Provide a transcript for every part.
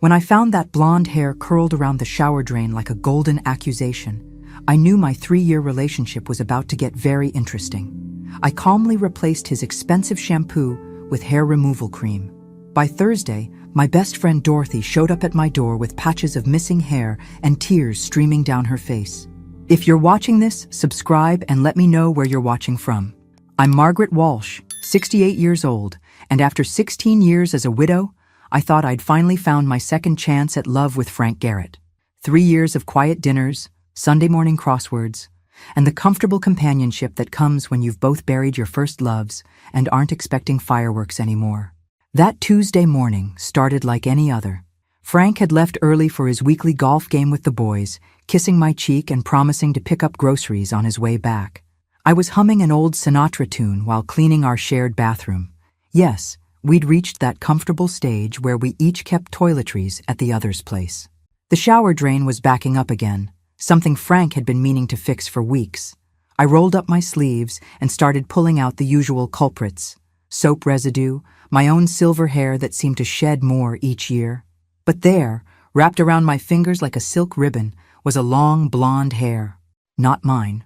When I found that blonde hair curled around the shower drain like a golden accusation, I knew my 3-year relationship was about to get very interesting. I calmly replaced his expensive shampoo with hair removal cream. By Thursday, my best friend Dorothy showed up at my door with patches of missing hair and tears streaming down her face. If you're watching this, subscribe and let me know where you're watching from. I'm Margaret Walsh, 68 years old, and after 16 years as a widow, I thought I'd finally found my second chance at love with Frank Garrett. 3 years of quiet dinners, Sunday morning crosswords, and the comfortable companionship that comes when you've both buried your first loves and aren't expecting fireworks anymore. That Tuesday morning started like any other. Frank had left early for his weekly golf game with the boys, kissing my cheek and promising to pick up groceries on his way back. I was humming an old Sinatra tune while cleaning our shared bathroom. Yes, we'd reached that comfortable stage where we each kept toiletries at the other's place. The shower drain was backing up again, something Frank had been meaning to fix for weeks. I rolled up my sleeves and started pulling out the usual culprits: soap residue, my own silver hair that seemed to shed more each year. But there, wrapped around my fingers like a silk ribbon, was a long blonde hair. Not mine.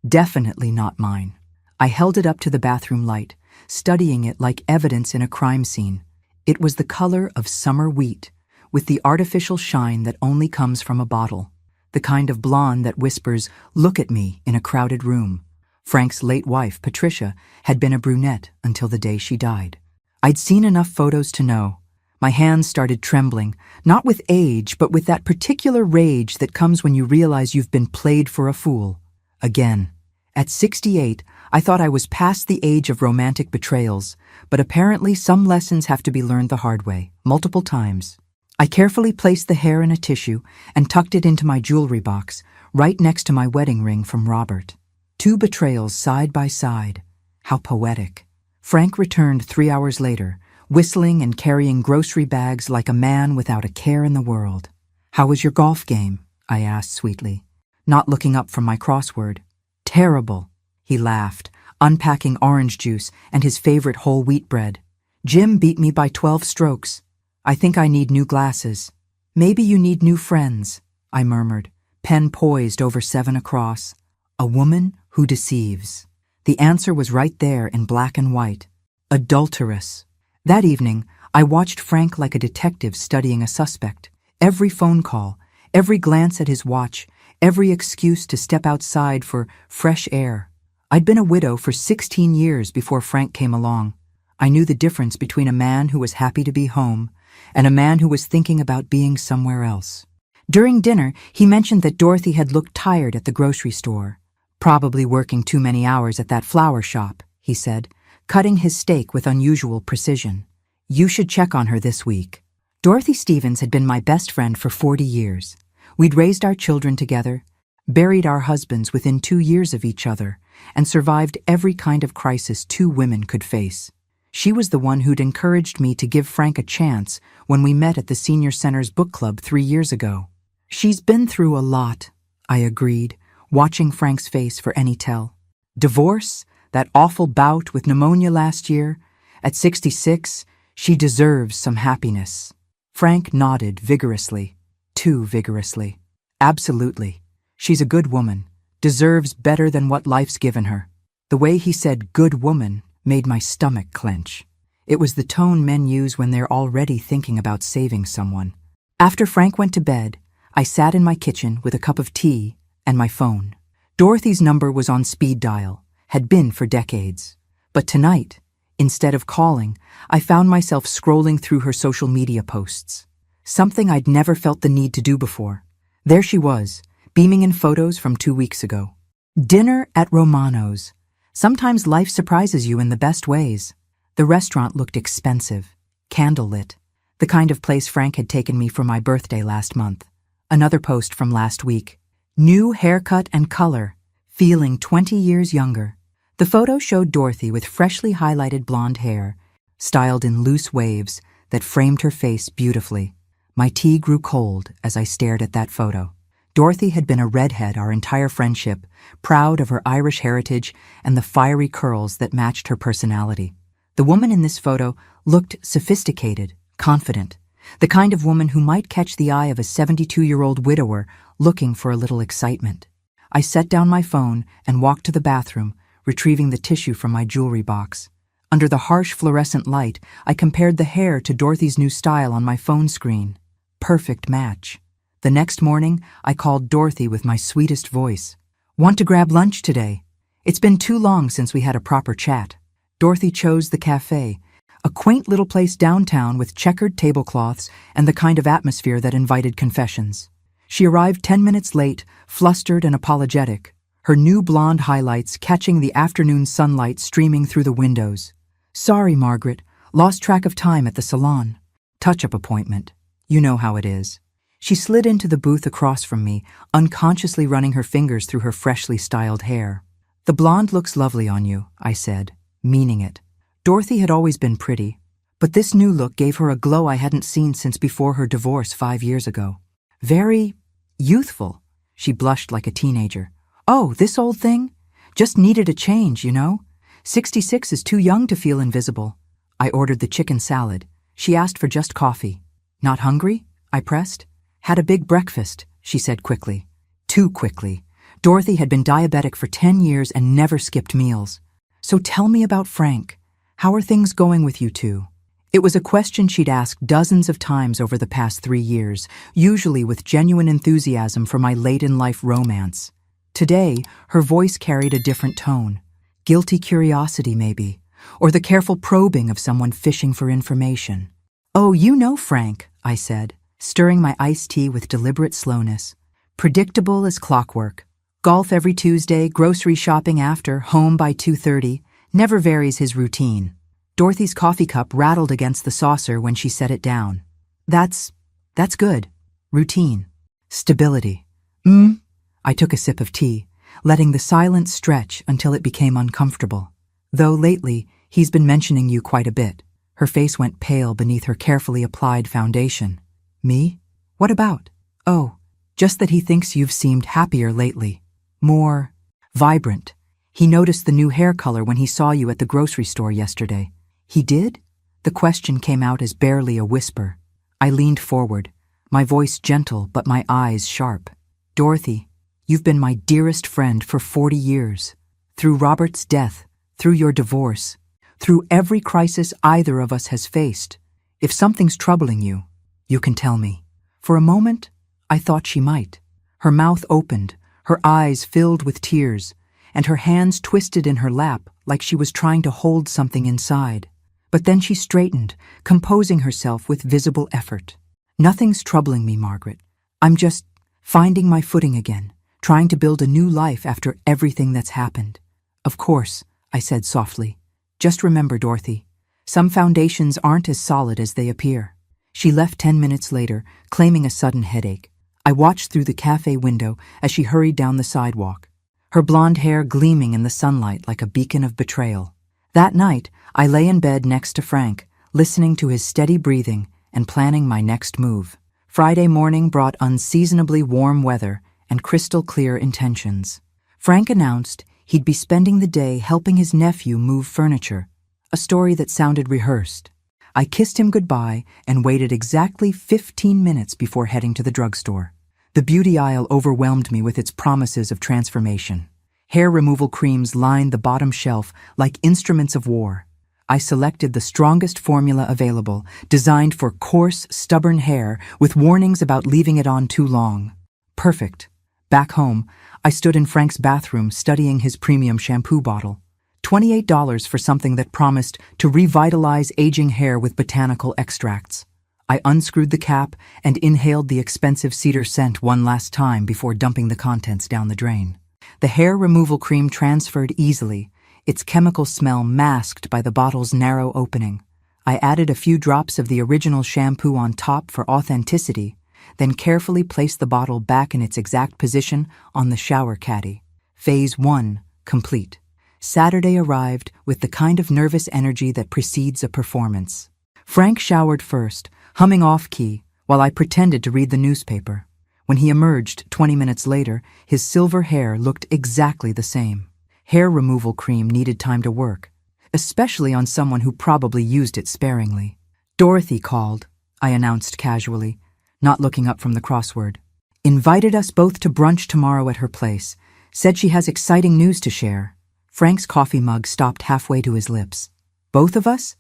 Definitely not mine. I held it up to the bathroom light, studying it like evidence in a crime scene. It was the color of summer wheat, with the artificial shine that only comes from a bottle. The kind of blonde that whispers, "Look at me," in a crowded room. Frank's late wife, Patricia, had been a brunette until the day she died. I'd seen enough photos to know. My hands started trembling, not with age, but with that particular rage that comes when you realize you've been played for a fool. Again. At 68, I thought I was past the age of romantic betrayals, but apparently some lessons have to be learned the hard way, multiple times. I carefully placed the hair in a tissue and tucked it into my jewelry box, right next to my wedding ring from Robert. 2 betrayals side by side. How poetic. Frank returned 3 hours later, whistling and carrying grocery bags like a man without a care in the world. "How was your golf game?" I asked sweetly, not looking up from my crossword. "Terrible," he laughed, unpacking orange juice and his favorite whole wheat bread. "Jim beat me by 12 strokes. I think I need new glasses." "Maybe you need new friends," I murmured, pen poised over 7 across. A woman who deceives. The answer was right there in black and white. Adulteress. That evening, I watched Frank like a detective studying a suspect. Every phone call, every glance at his watch, every excuse to step outside for fresh air. I'd been a widow for 16 years before Frank came along. I knew the difference between a man who was happy to be home and a man who was thinking about being somewhere else. During dinner, he mentioned that Dorothy had looked tired at the grocery store. "Probably working too many hours at that flower shop," he said, cutting his steak with unusual precision. "You should check on her this week." Dorothy Stevens had been my best friend for 40 years. We'd raised our children together, buried our husbands within 2 years of each other, and survived every kind of crisis 2 women could face. She was the one who'd encouraged me to give Frank a chance when we met at the Senior Center's book club 3 years ago. "She's been through a lot," I agreed, watching Frank's face for any tell. "Divorce, that awful bout with pneumonia last year. At 66, she deserves some happiness." Frank nodded vigorously. Too vigorously. "Absolutely. She's a good woman. Deserves better than what life's given her." The way he said "good woman" made my stomach clench. It was the tone men use when they're already thinking about saving someone. After Frank went to bed, I sat in my kitchen with a cup of tea and my phone. Dorothy's number was on speed dial, had been for decades. But tonight, instead of calling, I found myself scrolling through her social media posts. Something I'd never felt the need to do before. There she was, beaming in photos from 2 weeks ago. Dinner at Romano's. Sometimes life surprises you in the best ways. The restaurant looked expensive, candlelit, the kind of place Frank had taken me for my birthday last month. Another post from last week. New haircut and color, feeling 20 years younger. The photo showed Dorothy with freshly highlighted blonde hair, styled in loose waves that framed her face beautifully. My tea grew cold as I stared at that photo. Dorothy had been a redhead our entire friendship, proud of her Irish heritage and the fiery curls that matched her personality. The woman in this photo looked sophisticated, confident, The kind of woman who might catch the eye of a 72-year-old widower looking for a little excitement. I set down my phone and walked to the bathroom, retrieving the tissue from my jewelry box. Under the harsh fluorescent light, I compared the hair to Dorothy's new style on my phone screen. Perfect match. The next morning, I called Dorothy with my sweetest voice. "Want to grab lunch today? It's been too long since we had a proper chat." Dorothy chose the cafe, a quaint little place downtown with checkered tablecloths and the kind of atmosphere that invited confessions. She arrived 10 minutes late, flustered and apologetic, her new blonde highlights catching the afternoon sunlight streaming through the windows. "Sorry, Margaret, lost track of time at the salon. Touch-up appointment. You know how it is." She slid into the booth across from me, unconsciously running her fingers through her freshly styled hair. "The blonde looks lovely on you," I said, meaning it. Dorothy had always been pretty, but this new look gave her a glow I hadn't seen since before her divorce 5 years ago. "Very youthful," she blushed like a teenager. "Oh, this old thing? Just needed a change, you know? 66 is too young to feel invisible." I ordered the chicken salad. She asked for just coffee. "Not hungry?" I pressed. "Had a big breakfast," she said quickly. Too quickly. Dorothy had been diabetic for 10 years and never skipped meals. "So tell me about Frank. How are things going with you two?" It was a question she'd asked dozens of times over the past 3 years, usually with genuine enthusiasm for my late-in-life romance. Today, her voice carried a different tone. Guilty curiosity, maybe, or the careful probing of someone fishing for information. "Oh, you know Frank," I said, stirring my iced tea with deliberate slowness. "Predictable as clockwork. Golf every Tuesday, grocery shopping after, home by 2:30. Never varies his routine." Dorothy's coffee cup rattled against the saucer when she set it down. That's good. Routine. Stability. I took a sip of tea, letting the silence stretch until it became uncomfortable. "Though lately, he's been mentioning you quite a bit." Her face went pale beneath her carefully applied foundation. "Me? What about?" "Oh, just that he thinks you've seemed happier lately. More vibrant. He noticed the new hair color when he saw you at the grocery store yesterday." "He did?" The question came out as barely a whisper. I leaned forward, my voice gentle but my eyes sharp. "Dorothy, you've been my dearest friend for 40 years. Through Robert's death, through your divorce, through every crisis either of us has faced. If something's troubling you, you can tell me." For a moment, I thought she might. Her mouth opened, her eyes filled with tears, and her hands twisted in her lap like she was trying to hold something inside. But then she straightened, composing herself with visible effort. "Nothing's troubling me, Margaret. I'm just finding my footing again, trying to build a new life after everything that's happened." "Of course," I said softly. "Just remember, Dorothy, some foundations aren't as solid as they appear." She left 10 minutes later, claiming a sudden headache. I watched through the cafe window as she hurried down the sidewalk, her blonde hair gleaming in the sunlight like a beacon of betrayal. That night, I lay in bed next to Frank, listening to his steady breathing and planning my next move. Friday morning brought unseasonably warm weather and crystal-clear intentions. Frank announced he'd be spending the day helping his nephew move furniture, a story that sounded rehearsed. I kissed him goodbye and waited exactly 15 minutes before heading to the drugstore. The beauty aisle overwhelmed me with its promises of transformation. Hair removal creams lined the bottom shelf like instruments of war. I selected the strongest formula available, designed for coarse, stubborn hair with warnings about leaving it on too long. Perfect. Back home, I stood in Frank's bathroom studying his premium shampoo bottle. $28 for something that promised to revitalize aging hair with botanical extracts. I unscrewed the cap and inhaled the expensive cedar scent one last time before dumping the contents down the drain. The hair removal cream transferred easily, its chemical smell masked by the bottle's narrow opening. I added a few drops of the original shampoo on top for authenticity, then carefully placed the bottle back in its exact position on the shower caddy. Phase 1 complete. Saturday arrived with the kind of nervous energy that precedes a performance. Frank showered first, humming off-key, while I pretended to read the newspaper. When he emerged 20 minutes later, his silver hair looked exactly the same. Hair removal cream needed time to work, especially on someone who probably used it sparingly. Dorothy called. I announced casually, not looking up from the crossword. Invited us both to brunch tomorrow at her place. Said she has exciting news to share. Frank's coffee mug stopped halfway to his lips. Both of us?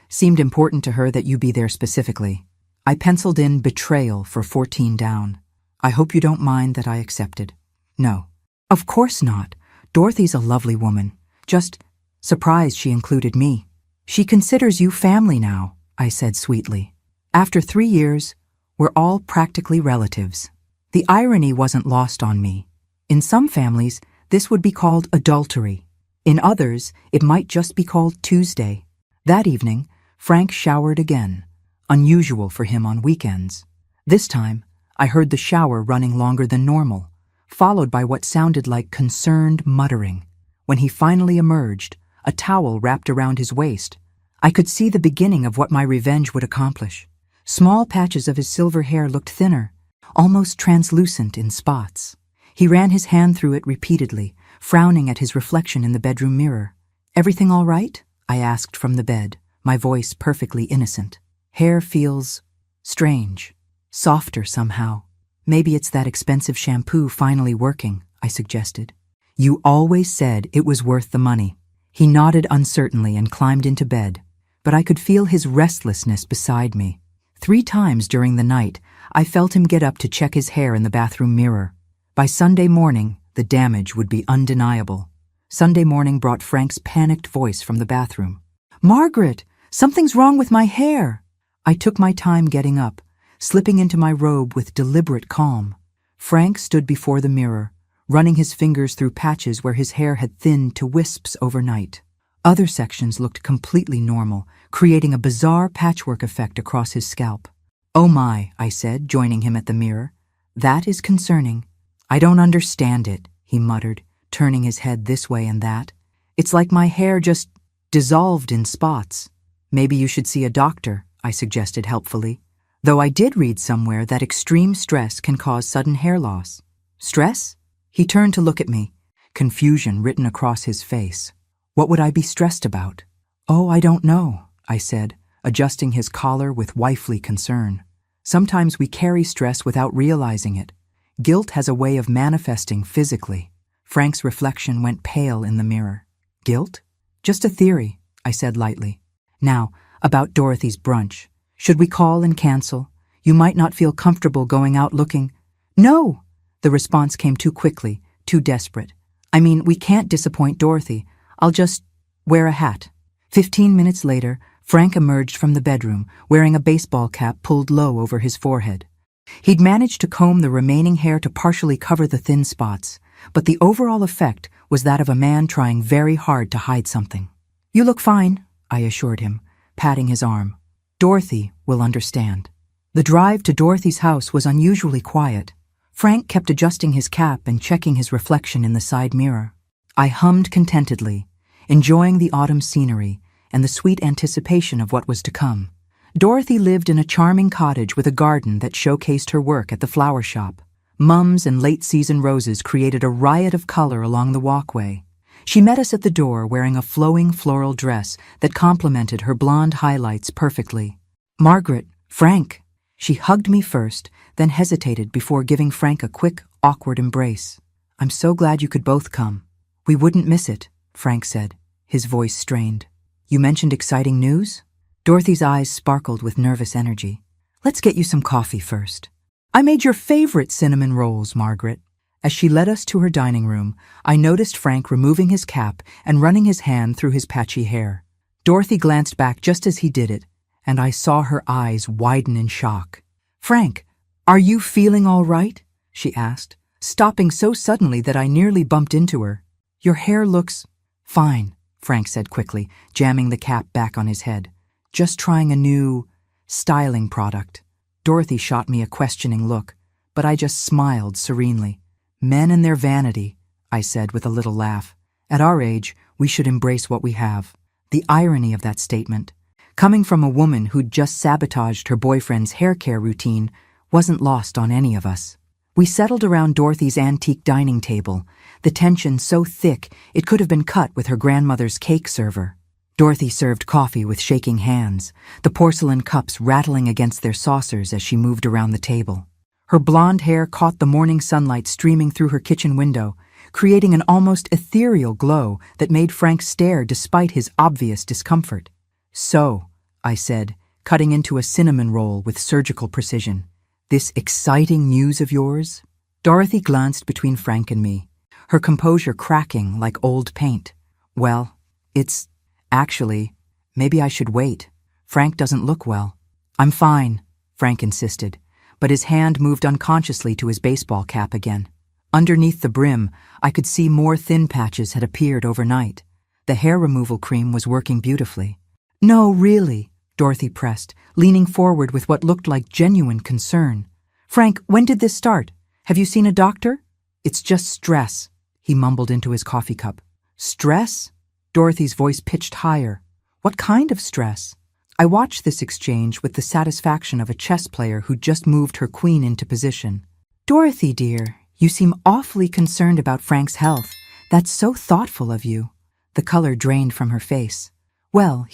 Seemed important to her that you be there specifically. I penciled in betrayal for 14 down. I hope you don't mind that I accepted. No. Of course not. Dorothy's a lovely woman. Just surprised she included me. She considers you family now, I said sweetly. After 3 years, we're all practically relatives. The irony wasn't lost on me. In some families, this would be called adultery. In others, it might just be called Tuesday. That evening, Frank showered again, unusual for him on weekends. This time, I heard the shower running longer than normal, followed by what sounded like concerned muttering. When he finally emerged, a towel wrapped around his waist, I could see the beginning of what my revenge would accomplish. Small patches of his silver hair looked thinner, almost translucent in spots. He ran his hand through it repeatedly, frowning at his reflection in the bedroom mirror. "Everything all right?" I asked from the bed, my voice perfectly innocent. "Hair feels strange, softer somehow. Maybe it's that expensive shampoo finally working," I suggested. "You always said it was worth the money." He nodded uncertainly and climbed into bed, but I could feel his restlessness beside me. 3 times during the night, I felt him get up to check his hair in the bathroom mirror. By Sunday morning, the damage would be undeniable. Sunday morning brought Frank's panicked voice from the bathroom. "Margaret, something's wrong with my hair." I took my time getting up, slipping into my robe with deliberate calm. Frank stood before the mirror, running his fingers through patches where his hair had thinned to wisps overnight. Other sections looked completely normal, creating a bizarre patchwork effect across his scalp. "Oh my," I said, joining him at the mirror. "That is concerning." "I don't understand it," he muttered, turning his head this way and that. "It's like my hair just dissolved in spots." "Maybe you should see a doctor," I suggested helpfully. Though I did read somewhere that extreme stress can cause sudden hair loss. "Stress?" He turned to look at me, confusion written across his face. What would I be stressed about? "Oh, I don't know," I said, adjusting his collar with wifely concern. "Sometimes we carry stress without realizing it. Guilt has a way of manifesting physically." Frank's reflection went pale in the mirror. "Guilt? Just a theory," I said lightly. "Now, about Dorothy's brunch. Should we call and cancel? You might not feel comfortable going out looking—" "No!" The response came too quickly, too desperate. "I mean, we can't disappoint Dorothy. I'll just wear a hat." 15 minutes later, Frank emerged from the bedroom, wearing a baseball cap pulled low over his forehead. He'd managed to comb the remaining hair to partially cover the thin spots, but the overall effect was that of a man trying very hard to hide something. "You look fine," I assured him, patting his arm. "Dorothy will understand." The drive to Dorothy's house was unusually quiet. Frank kept adjusting his cap and checking his reflection in the side mirror. I hummed contentedly, enjoying the autumn scenery and the sweet anticipation of what was to come. Dorothy lived in a charming cottage with a garden that showcased her work at the flower shop. Mums and late-season roses created a riot of color along the walkway. She met us at the door wearing a flowing floral dress that complemented her blonde highlights perfectly. "Margaret, Frank." She hugged me first, then hesitated before giving Frank a quick, awkward embrace. "I'm so glad you could both come." "We wouldn't miss it," Frank said, his voice strained. "You mentioned exciting news?" Dorothy's eyes sparkled with nervous energy. "Let's get you some coffee first." "I made your favorite cinnamon rolls, Margaret." As she led us to her dining room, I noticed Frank removing his cap and running his hand through his patchy hair. Dorothy glanced back just as he did it, and I saw her eyes widen in shock. "Frank, are you feeling all right?" she asked, stopping so suddenly that I nearly bumped into her. "Your hair looks fine," Frank said quickly, jamming the cap back on his head. "Just trying a new styling product." Dorothy shot me a questioning look, but I just smiled serenely. "Men and their vanity," I said with a little laugh. "At our age, we should embrace what we have." The irony of that statement, coming from a woman who'd just sabotaged her boyfriend's hair care routine, wasn't lost on any of us. We settled around Dorothy's antique dining table, the tension so thick it could have been cut with her grandmother's cake server. Dorothy served coffee with shaking hands, the porcelain cups rattling against their saucers as she moved around the table. Her blonde hair caught the morning sunlight streaming through her kitchen window, creating an almost ethereal glow that made Frank stare despite his obvious discomfort. "So," I said, cutting into a cinnamon roll with surgical precision, "this exciting news of yours?" Dorothy glanced between Frank and me, her composure cracking like old paint. "Well, actually, maybe I should wait. Frank doesn't look well." "I'm fine," Frank insisted, but his hand moved unconsciously to his baseball cap again. Underneath the brim, I could see more thin patches had appeared overnight. The hair removal cream was working beautifully. "No, really," Dorothy pressed, leaning forward with what looked like genuine concern. "Frank, when did this start? Have you seen a doctor?" "It's just stress," he mumbled into his coffee cup. "Stress?" Dorothy's voice pitched higher. "What kind of stress?" I watched this exchange with the satisfaction of a chess player who just moved her queen into position. "Dorothy, dear, you seem awfully concerned about Frank's health. That's so thoughtful of you." The color drained from her face. "Well,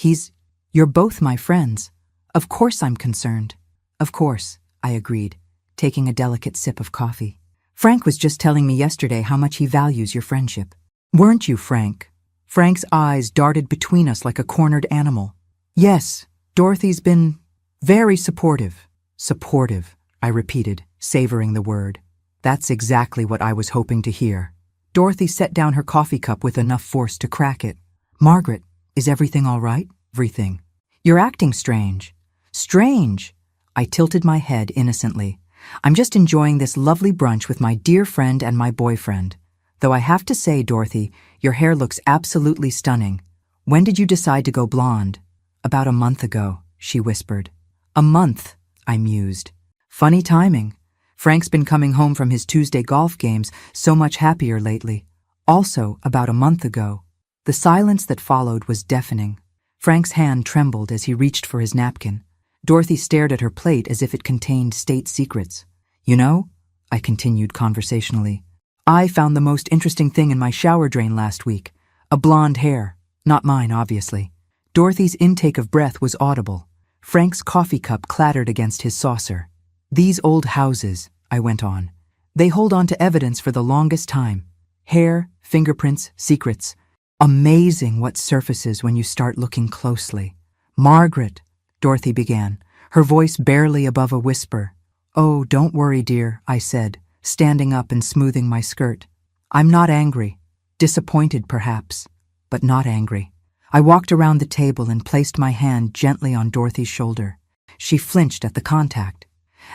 you're both my friends. Of course I'm concerned." "Of course," I agreed, taking a delicate sip of coffee. "Frank was just telling me yesterday how much he values your friendship. Weren't you, Frank?" Frank's eyes darted between us like a cornered animal. "Yes, Dorothy's been very supportive." "Supportive," I repeated, savoring the word. "That's exactly what I was hoping to hear." Dorothy set down her coffee cup with enough force to crack it. "Margaret, is everything all right?" "Everything." "You're acting strange." "Strange?" I tilted my head innocently. "I'm just enjoying this lovely brunch with my dear friend and my boyfriend. Though I have to say, Dorothy, your hair looks absolutely stunning. When did you decide to go blonde?" "About a month ago," she whispered. "A month," I mused. "Funny timing. Frank's been coming home from his Tuesday golf games so much happier lately. Also, about a month ago." The silence that followed was deafening. Frank's hand trembled as he reached for his napkin. Dorothy stared at her plate as if it contained state secrets. "You know," I continued conversationally, "I found the most interesting thing in my shower drain last week. A blonde hair. Not mine, obviously." Dorothy's intake of breath was audible. Frank's coffee cup clattered against his saucer. "These old houses," I went on, "they hold on to evidence for the longest time. Hair, fingerprints, secrets. Amazing what surfaces when you start looking closely." "Margaret," Dorothy began, her voice barely above a whisper. "Oh, don't worry, dear," I said, standing up and smoothing my skirt. "I'm not angry. Disappointed, perhaps, but not angry." I walked around the table and placed my hand gently on Dorothy's shoulder. She flinched at the contact.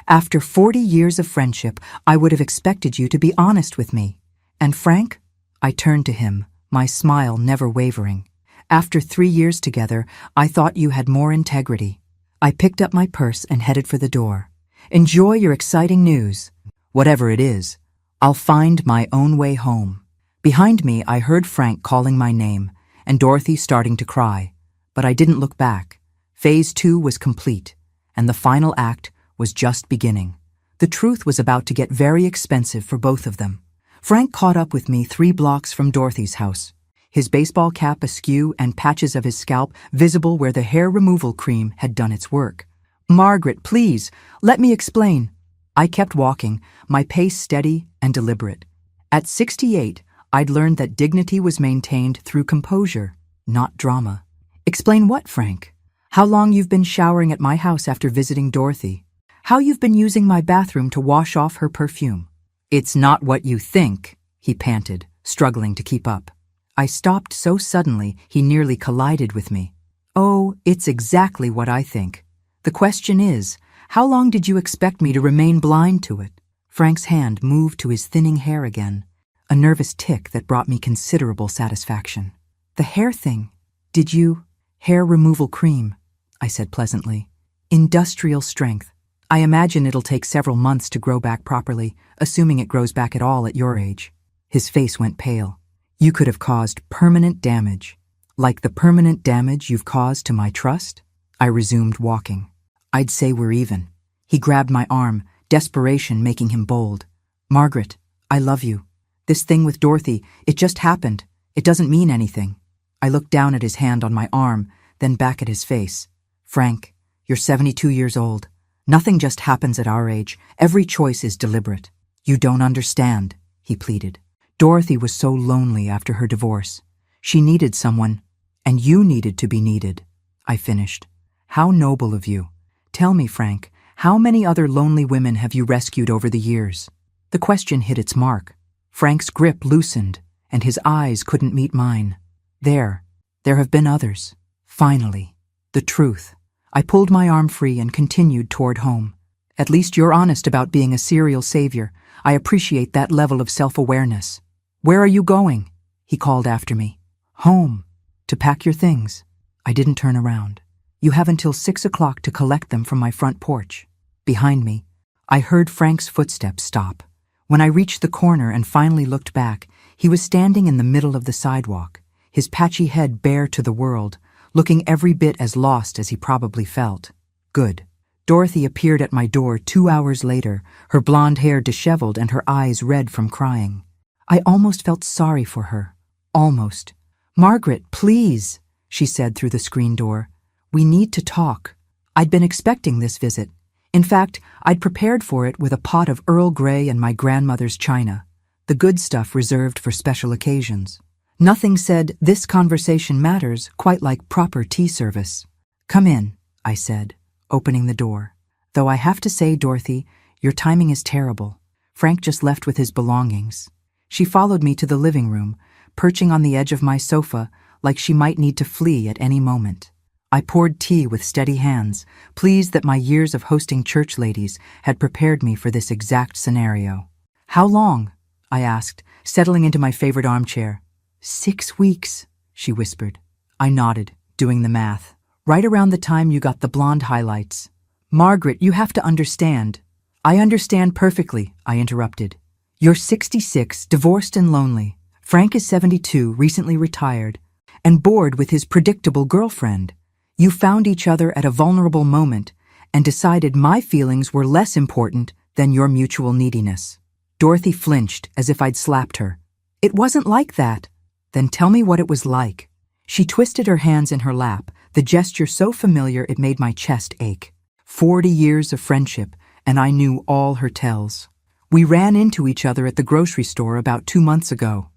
"After 40 years of friendship, I would have expected you to be honest with me. And Frank?" I turned to him, my smile never wavering. "After 3 years together, I thought you had more integrity." I picked up my purse and headed for the door. "Enjoy your exciting news. Whatever it is, I'll find my own way home." Behind me, I heard Frank calling my name, and Dorothy starting to cry. But I didn't look back. Phase 2 was complete, and the final act was just beginning. The truth was about to get very expensive for both of them. Frank caught up with me 3 blocks from Dorothy's house, his baseball cap askew and patches of his scalp visible where the hair removal cream had done its work. "Margaret, please, let me explain." I kept walking, my pace steady and deliberate. At 68, I'd learned that dignity was maintained through composure, not drama. "Explain what, Frank?" "How long you've been showering at my house after visiting Dorothy. How you've been using my bathroom to wash off her perfume." "It's not what you think," he panted, struggling to keep up. I stopped so suddenly he nearly collided with me. "Oh, it's exactly what I think. The question is, how long did you expect me to remain blind to it?" Frank's hand moved to his thinning hair again, a nervous tick that brought me considerable satisfaction. "The hair thing. Did you—" "Hair removal cream," I said pleasantly. "Industrial strength. I imagine it'll take several months to grow back properly, assuming it grows back at all at your age." His face went pale. "You could have caused permanent damage. Like the permanent damage you've caused to my trust?" I resumed walking. "I'd say we're even." He grabbed my arm, desperation making him bold. "Margaret, I love you. This thing with Dorothy, it just happened. It doesn't mean anything." I looked down at his hand on my arm, then back at his face. Frank, you're 72 years old. Nothing just happens at our age. Every choice is deliberate. You don't understand, he pleaded. Dorothy was so lonely after her divorce. She needed someone, and you needed to be needed, I finished. How noble of you. Tell me, Frank, how many other lonely women have you rescued over the years? The question hit its mark. Frank's grip loosened, and his eyes couldn't meet mine. There have been others. Finally, the truth. I pulled my arm free and continued toward home. At least you're honest about being a serial savior. I appreciate that level of self-awareness. Where are you going? He called after me. Home. To pack your things. I didn't turn around. You have until 6 o'clock to collect them from my front porch. Behind me, I heard Frank's footsteps stop. When I reached the corner and finally looked back, he was standing in the middle of the sidewalk, his patchy head bare to the world, looking every bit as lost as he probably felt. Good. Dorothy appeared at my door 2 hours later, her blonde hair disheveled and her eyes red from crying. I almost felt sorry for her. Almost. Margaret, please, she said through the screen door. We need to talk. I'd been expecting this visit. In fact, I'd prepared for it with a pot of Earl Grey and my grandmother's china, the good stuff reserved for special occasions. Nothing said, "This conversation matters," quite like proper tea service. Come in, I said, opening the door. Though I have to say, Dorothy, your timing is terrible. Frank just left with his belongings. She followed me to the living room, perching on the edge of my sofa like she might need to flee at any moment. I poured tea with steady hands, pleased that my years of hosting church ladies had prepared me for this exact scenario. How long? I asked, settling into my favorite armchair. 6 weeks, she whispered. I nodded, doing the math. Right around the time you got the blonde highlights. Margaret, you have to understand. I understand perfectly, I interrupted. You're 66, divorced and lonely. Frank is 72, recently retired, and bored with his predictable girlfriend. You found each other at a vulnerable moment and decided my feelings were less important than your mutual neediness. Dorothy flinched as if I'd slapped her. It wasn't like that. Then tell me what it was like. She twisted her hands in her lap, the gesture so familiar it made my chest ache. 40 years of friendship, and I knew all her tells. We ran into each other at the grocery store about 2 months ago.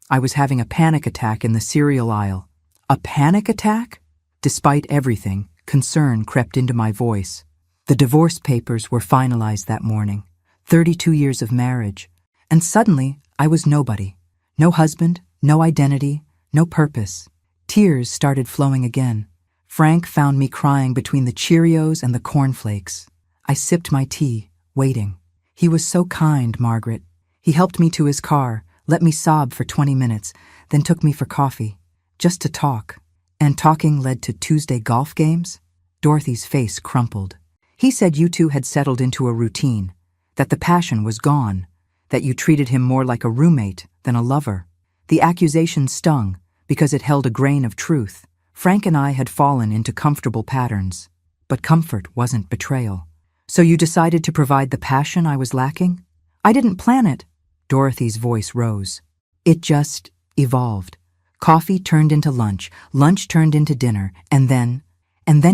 I was having a panic attack in the cereal aisle. A panic attack? Despite everything, concern crept into my voice. The divorce papers were finalized that morning. 32 years of marriage. And suddenly, I was nobody. No husband, no identity, no purpose. Tears started flowing again. Frank found me crying between the Cheerios and the cornflakes. I sipped my tea, waiting. He was so kind, Margaret. He helped me to his car, let me sob for 20 minutes, then took me for coffee, just to talk. And talking led to Tuesday golf games? Dorothy's face crumpled. He said you two had settled into a routine, that the passion was gone, that you treated him more like a roommate than a lover. The accusation stung because it held a grain of truth. Frank and I had fallen into comfortable patterns, but comfort wasn't betrayal. So you decided to provide the passion I was lacking? I didn't plan it. Dorothy's voice rose. It just evolved. Coffee turned into lunch, lunch turned into dinner, and then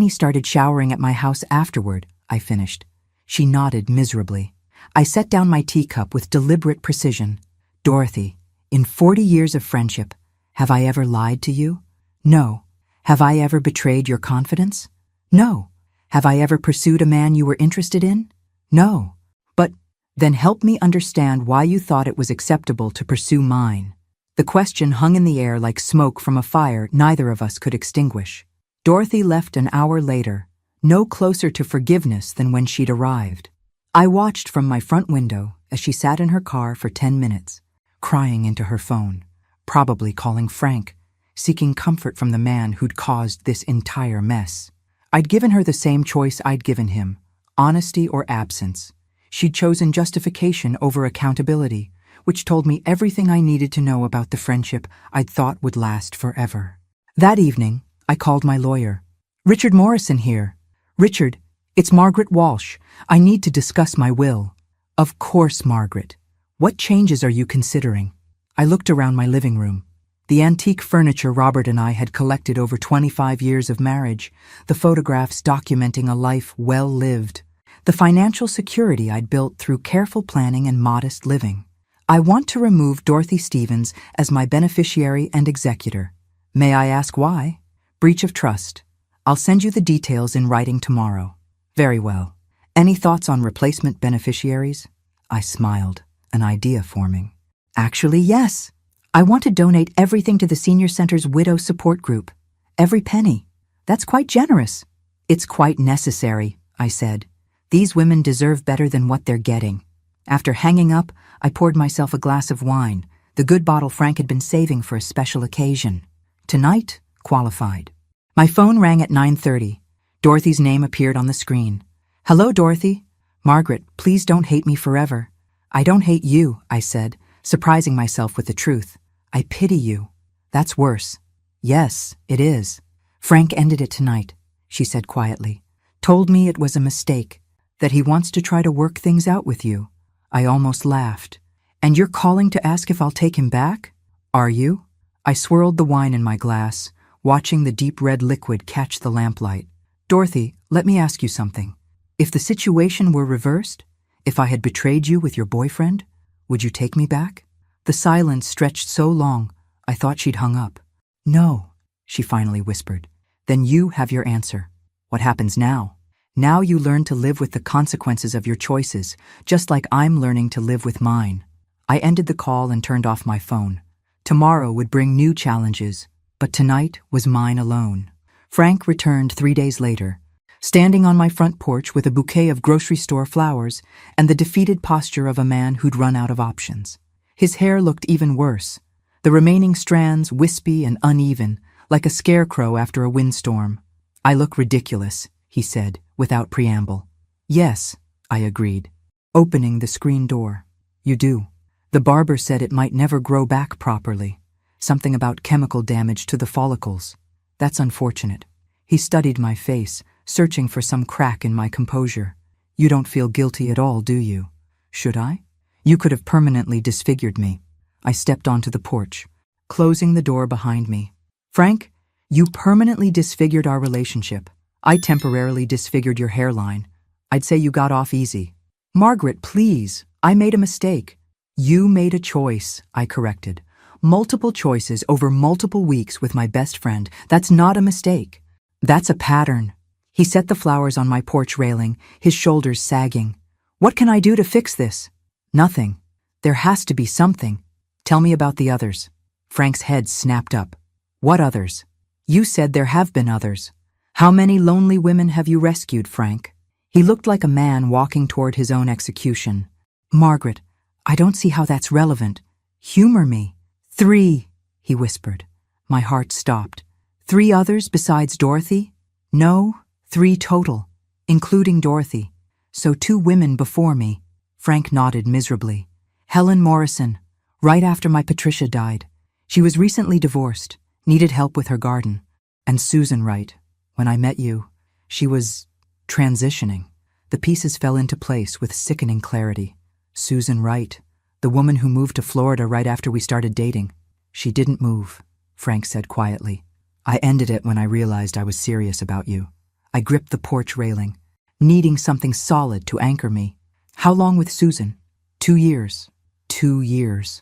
he started showering at my house afterward, I finished. She nodded miserably. I set down my teacup with deliberate precision. Dorothy, in 40 years of friendship, have I ever lied to you? No. Have I ever betrayed your confidence? No. Have I ever pursued a man you were interested in? No. But then help me understand why you thought it was acceptable to pursue mine. The question hung in the air like smoke from a fire neither of us could extinguish. Dorothy left an hour later, no closer to forgiveness than when she'd arrived. I watched from my front window as she sat in her car for 10 minutes, crying into her phone, probably calling Frank, seeking comfort from the man who'd caused this entire mess. I'd given her the same choice I'd given him, honesty or absence. She'd chosen justification over accountability, which told me everything I needed to know about the friendship I'd thought would last forever. That evening, I called my lawyer. Richard Morrison here. Richard, it's Margaret Walsh. I need to discuss my will. Of course, Margaret. What changes are you considering? I looked around my living room. The antique furniture Robert and I had collected over 25 years of marriage, the photographs documenting a life well lived, the financial security I'd built through careful planning and modest living. I want to remove Dorothy Stevens as my beneficiary and executor. May I ask why? Breach of trust. I'll send you the details in writing tomorrow. Very well. Any thoughts on replacement beneficiaries? I smiled, an idea forming. Actually, yes. I want to donate everything to the Senior Center's Widow Support Group. Every penny. That's quite generous. It's quite necessary, I said. These women deserve better than what they're getting. After hanging up, I poured myself a glass of wine, the good bottle Frank had been saving for a special occasion. Tonight, qualified. My phone rang at 9:30. Dorothy's name appeared on the screen. Hello, Dorothy. Margaret, please don't hate me forever. I don't hate you, I said, surprising myself with the truth. I pity you. That's worse. Yes, it is. Frank ended it tonight, she said quietly. Told me it was a mistake, that he wants to try to work things out with you. I almost laughed. And you're calling to ask if I'll take him back? Are you? I swirled the wine in my glass, watching the deep red liquid catch the lamplight. Dorothy, let me ask you something. If the situation were reversed, if I had betrayed you with your boyfriend, would you take me back? The silence stretched so long, I thought she'd hung up. No, she finally whispered. Then you have your answer. What happens now? Now you learn to live with the consequences of your choices, just like I'm learning to live with mine. I ended the call and turned off my phone. Tomorrow would bring new challenges, but tonight was mine alone. Frank returned 3 days later, standing on my front porch with a bouquet of grocery store flowers and the defeated posture of a man who'd run out of options. His hair looked even worse, the remaining strands wispy and uneven, like a scarecrow after a windstorm. I look ridiculous, he said, without preamble. Yes, I agreed, opening the screen door. You do. The barber said it might never grow back properly. Something about chemical damage to the follicles. That's unfortunate. He studied my face, searching for some crack in my composure. You don't feel guilty at all, do you? Should I? You could have permanently disfigured me. I stepped onto the porch, closing the door behind me. Frank, you permanently disfigured our relationship. I temporarily disfigured your hairline. I'd say you got off easy. Margaret, please, I made a mistake. You made a choice, I corrected. Multiple choices over multiple weeks with my best friend. That's not a mistake. That's a pattern. He set the flowers on my porch railing, his shoulders sagging. What can I do to fix this? Nothing. There has to be something. Tell me about the others. Frank's head snapped up. What others? You said there have been others. How many lonely women have you rescued, Frank? He looked like a man walking toward his own execution. Margaret, I don't see how that's relevant. Humor me. 3, he whispered. My heart stopped. 3 others besides Dorothy? No, 3 total, including Dorothy. So 2 women before me. Frank nodded miserably. Helen Morrison, right after my Patricia died. She was recently divorced, needed help with her garden. And Susan Wright. When I met you, she was transitioning. The pieces fell into place with sickening clarity. Susan Wright, the woman who moved to Florida right after we started dating. She didn't move, Frank said quietly. I ended it when I realized I was serious about you. I gripped the porch railing, needing something solid to anchor me. How long with Susan? 2 years. 2 years.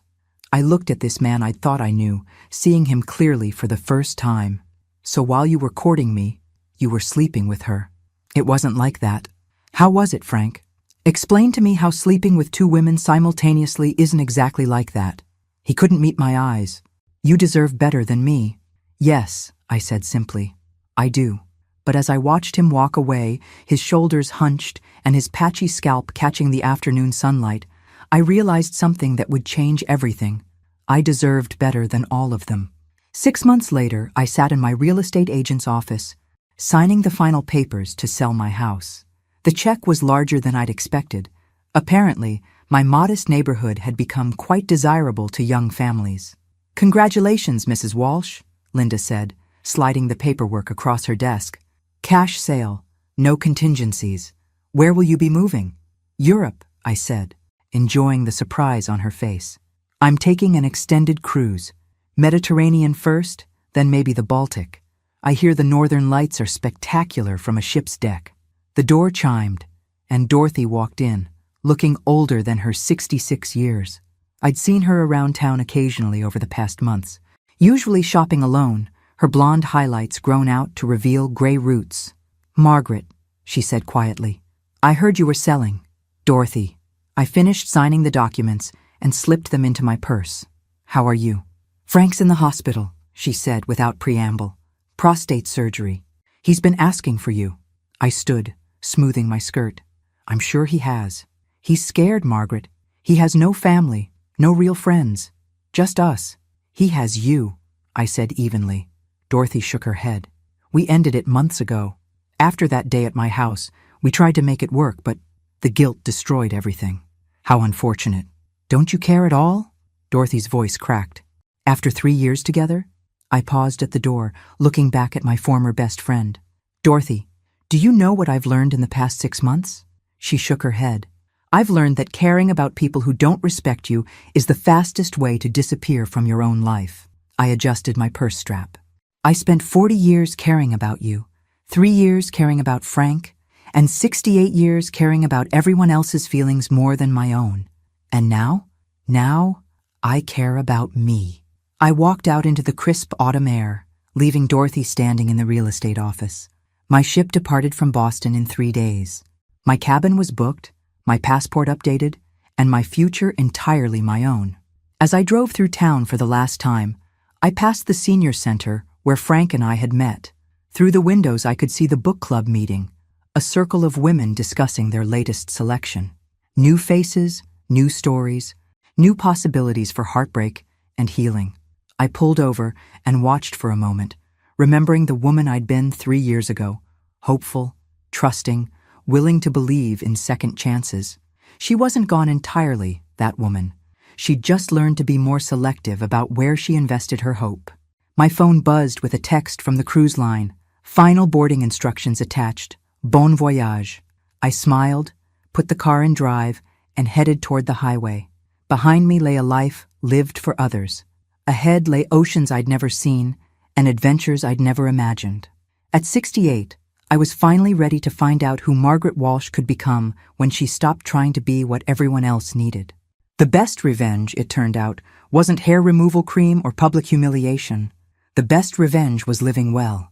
I looked at this man I thought I knew, seeing him clearly for the first time. So while you were courting me, you were sleeping with her. It wasn't like that. How was it, Frank? Explain to me how sleeping with 2 women simultaneously isn't exactly like that. He couldn't meet my eyes. You deserve better than me. Yes, I said simply. I do. But as I watched him walk away, his shoulders hunched and his patchy scalp catching the afternoon sunlight, I realized something that would change everything. I deserved better than all of them. 6 months later, I sat in my real estate agent's office, signing the final papers to sell my house. The check was larger than I'd expected. Apparently, my modest neighborhood had become quite desirable to young families. Congratulations, Mrs. Walsh, Linda said, sliding the paperwork across her desk. Cash sale, no contingencies. Where will you be moving? Europe, I said, enjoying the surprise on her face. I'm taking an extended cruise. Mediterranean first, then maybe the Baltic. I hear the northern lights are spectacular from a ship's deck. The door chimed, and Dorothy walked in, looking older than her 66 years. I'd seen her around town occasionally over the past months, usually shopping alone, her blonde highlights grown out to reveal gray roots. "Margaret," she said quietly, "I heard you were selling." "Dorothy." I finished signing the documents and slipped them into my purse. "How are you?" "Frank's in the hospital," she said without preamble. "Prostate surgery. He's been asking for you." I stood, smoothing my skirt. "I'm sure he has. He's scared, Margaret. He has no family, no real friends. Just us. He has you," I said evenly. Dorothy shook her head. "We ended it months ago. After that day at my house, we tried to make it work, but the guilt destroyed everything." "How unfortunate. Don't you care at all?" Dorothy's voice cracked. "After 3 years together?" I paused at the door, looking back at my former best friend. "Dorothy, do you know what I've learned in the past 6 months?" She shook her head. "I've learned that caring about people who don't respect you is the fastest way to disappear from your own life." I adjusted my purse strap. "I spent 40 years caring about you, 3 years caring about Frank, and 68 years caring about everyone else's feelings more than my own. And now I care about me." I walked out into the crisp autumn air, leaving Dorothy standing in the real estate office. My ship departed from Boston in 3 days. My cabin was booked, my passport updated, and my future entirely my own. As I drove through town for the last time, I passed the senior center where Frank and I had met. Through the windows I could see the book club meeting, a circle of women discussing their latest selection. New faces, new stories, new possibilities for heartbreak and healing. I pulled over and watched for a moment, remembering the woman I'd been 3 years ago, hopeful, trusting, willing to believe in second chances. She wasn't gone entirely, that woman. She'd just learned to be more selective about where she invested her hope. My phone buzzed with a text from the cruise line. Final boarding instructions attached. Bon voyage. I smiled, put the car in drive, and headed toward the highway. Behind me lay a life lived for others. Ahead lay oceans I'd never seen and adventures I'd never imagined. At 68, I was finally ready to find out who Margaret Walsh could become when she stopped trying to be what everyone else needed. The best revenge, it turned out, wasn't hair removal cream or public humiliation. The best revenge was living well.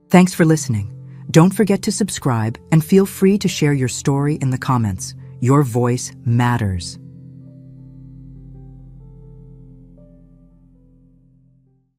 Thanks for listening. Don't forget to subscribe and feel free to share your story in the comments. Your voice matters.